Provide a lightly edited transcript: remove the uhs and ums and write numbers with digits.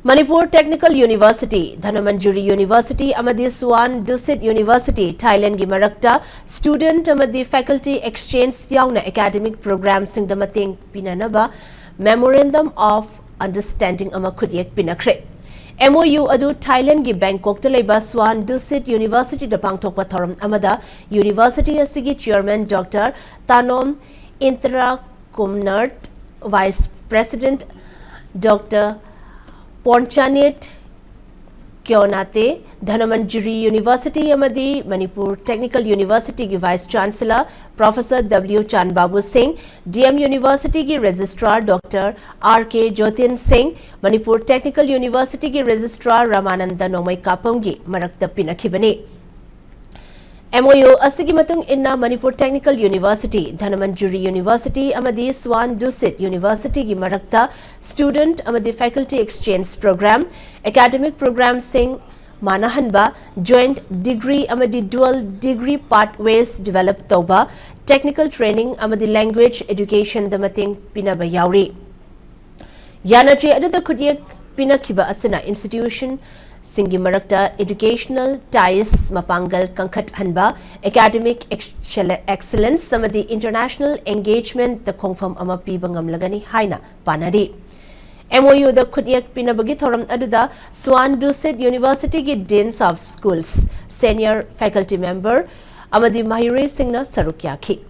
Manipur Technical University, Dhanmanjuri University, amadi SUAN DUSIT University, Thailand gi marakta student amadi faculty exchange yauna academic programs sing da mateng pinanaba Memorandum of Understanding ama khudiyek pinakre. MoU adu Thailand gi Bangkok ta leiba SUAN DUSIT University da pangthokpa thoram amada University asigi chairman Dr. Tanom Intrakumnart, Vice President Dr. Ponchanet Kyonate, Dhanmanjuri University amadi Manipur Technical University ki Vice Chancellor Professor W. Chanbabu Singh, DMU University ki Registrar Dr. R.K. Jotin Singh, Manipur Technical University ki Registrar Ramananda Nomai Kapamgi marakta pinakhibani. MoU asigi matung inna Manipur Technical University, Dhanmanjuri University amadi SUAN DUSIT University gi marakta student amadi faculty exchange program, academic program sing manahanba, joint degree amadi dual degree pathways develop tauba, technical training amadi language education da mating pinaba yauri. Yanache adada khudiyek pinakhiba asana institution Singi marakta educational ties mapangal kangkhat hanba, academic excellence samadi international engagement the kongfam ama pibangam lagani haina panadi. MoU the khudyak pinabagi thoram aduda SUAN DUSIT University ki Deans of Schools, senior faculty member amadi Mahiri Singna Sarukyaki.